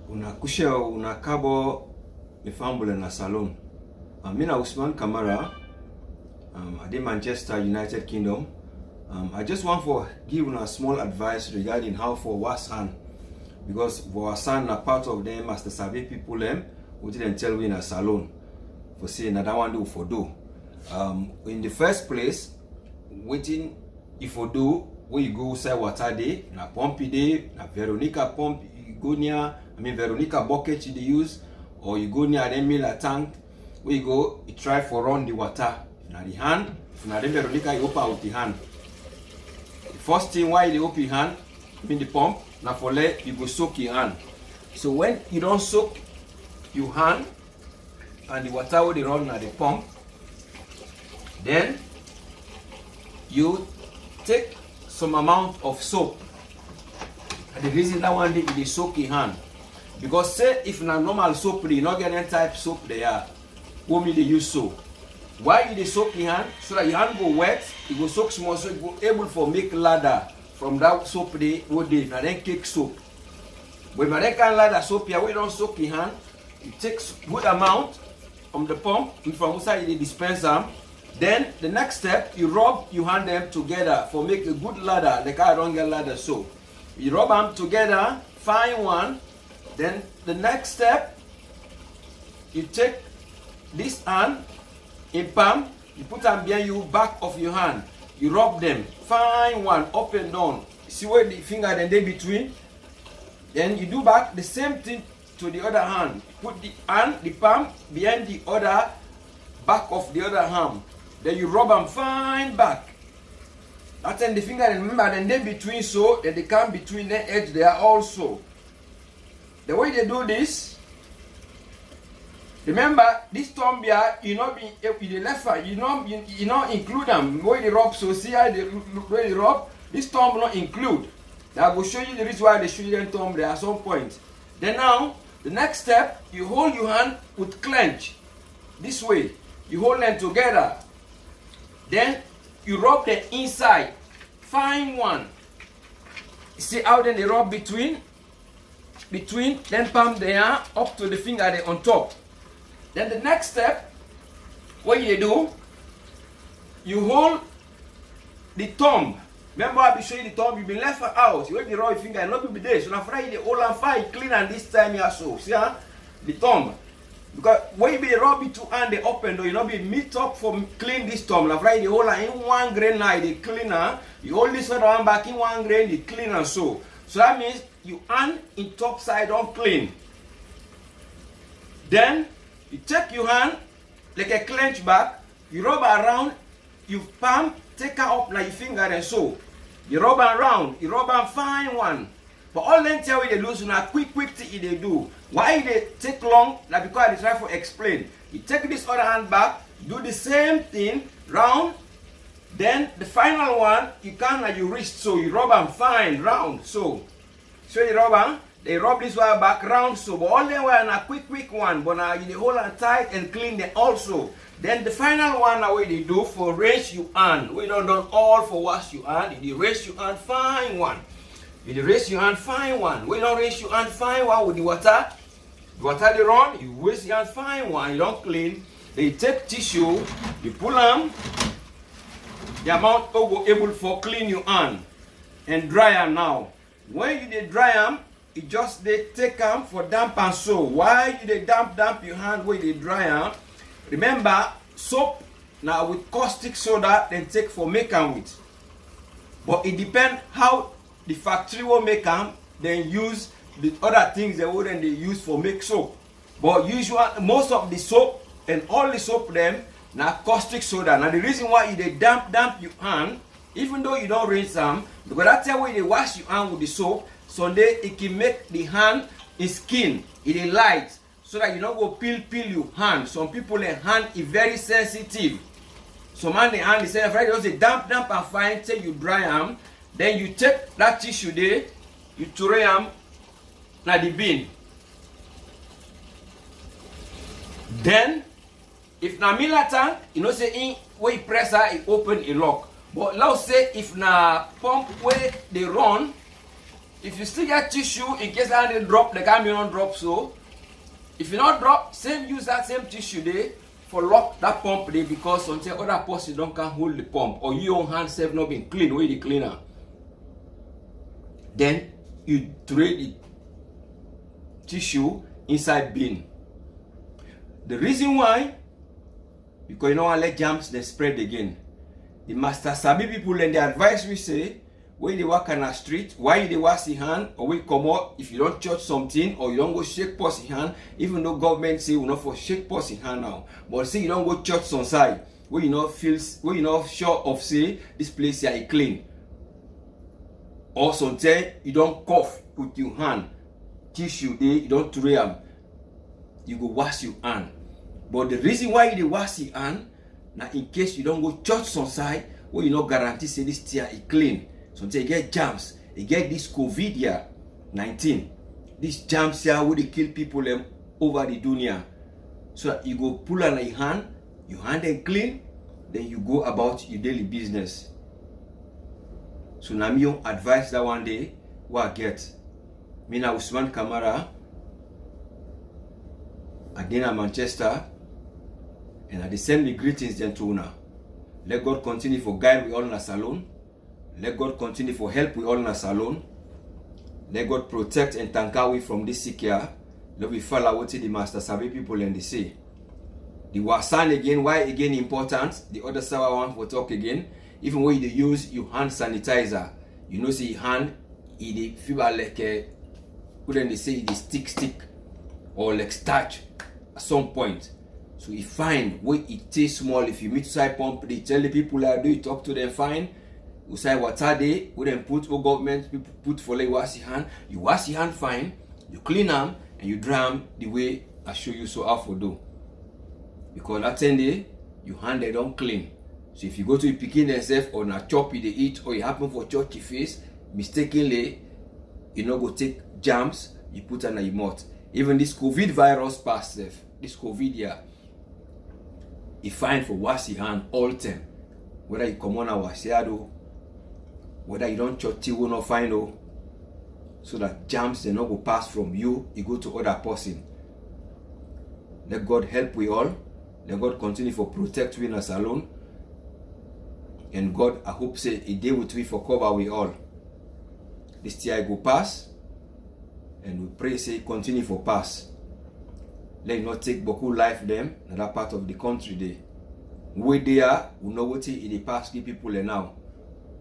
Unakusha unakabo mifambule na salon. Mina Usman Kamara. I did Manchester, United Kingdom. I just want to give a small advice regarding how for wash hand, because for our son a part of them as the survey people them we didn't tell we in a salon for say another one do for do. In the first place, waiting if you do where you go say water day, na pump day, na Veronica pump you go near, Veronica bucket you use, or you go near them mill tank where you go you try for run the water. Now the hand, now the Veronica you open out the hand. The first thing why you open your hand, the pump, now for let you go soak your hand. So when you don't soak your hand and the water will run at the pump, then you take some amount of soap. And the reason that one day you soak your hand, because say if na normal soap, you not get any type soap there, what mean they use soap? Why you dey soak your hand? So that your hand go wet, it go soak small, so it go able for make ladder from that soap they what they and then cake soap. But if I can ladder soap here, we don't soak your hand. You take good amount from the pump, from inside the dispenser. Then the next step, you rub your hand them together for make a good ladder. The car don't get ladder soap. You rub them together, find one. Then the next step, you take this hand in palm, you put them behind you back of your hand. You rub them, find one up and down. See where the finger then they between. Then you do back the same thing to the other hand. Put the hand, the palm behind the other back of the other hand. Then you rub them fine back. That's then the finger, and remember, then they between so that they come between the edge there also. The way they do this, remember this thumb here, you not be the left side, you not include them. Where they rub, so see how they where they rub, this thumb not include. Now I will show you the reason why they show you them thumb there at some point. Then now, the next step, you hold your hand with clench. This way. You hold them together. Then you rub the inside. Find one. See how then they rub between then palm there up to the finger there on top. Then the next step, what you do, you hold the thumb. Remember I be showing the thumb, you be left out. You have the rub your finger and not be there. So now Friday the whole and fine clean and this time here so. See huh? The thumb. Because when you be rub it to hand the open door, you not be meet up for clean this thumb. Now Friday the whole and in one grain now the cleaner. You hold this other one back in one grain, the cleaner so. So that means you hand in top side on clean. Then you take your hand like a clench back, you rub around, you palm, take her up like your finger and so. You rub around, you rub and find one. But all them tell you they lose now quick thing they do. Why they take long? Now because they try to explain. You take this other hand back, do the same thing, round. Then the final one, you can like your wrist, so you rub and fine round. So you rub and they rub this one back round so, but all them were a quick one, but now you hold it tight and clean them also. Then the final one now what they do for raise your hand. We don't do all for wash your hand. You raise your hand, fine one. You raise your hand, fine one. We don't raise your hand, fine one with the water. The water they run, you raise your hand, fine one. You don't clean. Then you take tissue, you pull them. The amount of go able for clean your hand and dry them now. When you dey dry them, you just they take them for damp and so. Why you dey damp your hand when you dry them? Remember, soap now with caustic soda then take for make them with. But it depends how the factory will make them, then use the other things they wouldn't they use for make soap. But usually most of the soap and all the soap them now caustic soda. Now the reason why you they damp your hand, even though you don't rinse them, because that's the way they wash your hand with the soap, so then it can make the hand skin, it is light, so that you don't go peel your hand. Some people their hand is very sensitive. So man the hand is very just damp and fine till you dry them. Then you take that tissue there, you throw them na the bin. Then if na Miller tank, you know say in where you press her, it open a lock. But let's say if na pump where they run, if you still get tissue in case that they drop, the camion drop so. If you not drop, use that same tissue there for lock that pump there because until other person don't can hold the pump or your own hand self not been clean with the cleaner. Then you throw the tissue inside bin. The reason why, because you don't want to let germs they spread again. The master sabi people and the advice we say when they walk on the street, why they wash your hand or we come out if you don't touch something or you don't go shake pulse in hand, even though government say we not for shake pulse in hand now, but say you don't go touch some side where you not sure of say this place here clean. Or sometimes you don't cough with your hand, tissue there, you don't throw them, you go wash your hand. But the reason why you wash your hand, now in case you don't go touch some side where you not guarantee say this tear is clean. Sometimes you get germs, you get this COVID-19. These germs here where they kill people over the dunya. So that you go pull on your hand them clean, then you go about your daily business. So now me advise that one day what I get. Me na Usman Kamara, again at Manchester, and I send me greetings then to una. Let God continue for guide we all in a salon. Let God continue for help we all in a salon. Let God protect and thank we from this sick year. Let we follow what the master sabi people and they say. The wasan again, why again important? The other side I want to talk again. Even when you use your hand sanitizer, you know see your hand, it feel like wouldn't they say it stick or like starch at some point. So you find where it tastes small. If you meet side pump, they tell the people that do you talk to them fine. We say water day, we then put for government, people put for like wash you wash your hand fine, you clean them and you dry them the way I show you so how to do. Because that 10 day, your hand they don't clean. So if you go to your picking yourself or na chop you they eat or you happen for church your face, mistakenly, you know go take germs, you put on your mouth. Even this COVID virus pass this COVID here, you find for wash your hand all the time. Whether you come on a wash your hand, whether you don't chop you will not find out, so that germs they not go pass from you, you go to other person. Let God help we all. Let God continue for protect we in a salon. And God, I hope say a day with we for cover we all. This year go pass, and we pray say continue for pass. Let not take Boku life them in that part of the country there. We there, we know what it the past the people now.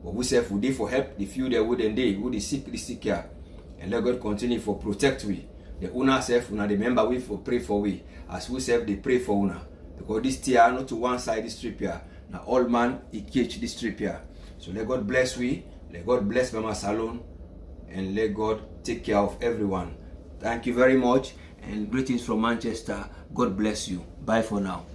But we say we dey for help the few there wouldn't they, who the sick here. And let God continue for protect we. The owner self, una the member we for pray for we. As we self they pray for una. Because this tier not to one side this trip here. Now all man he catch this trip here. So let God bless we. Let God bless Mama Salon. And let God take care of everyone. Thank you very much. And greetings from Manchester. God bless you. Bye for now.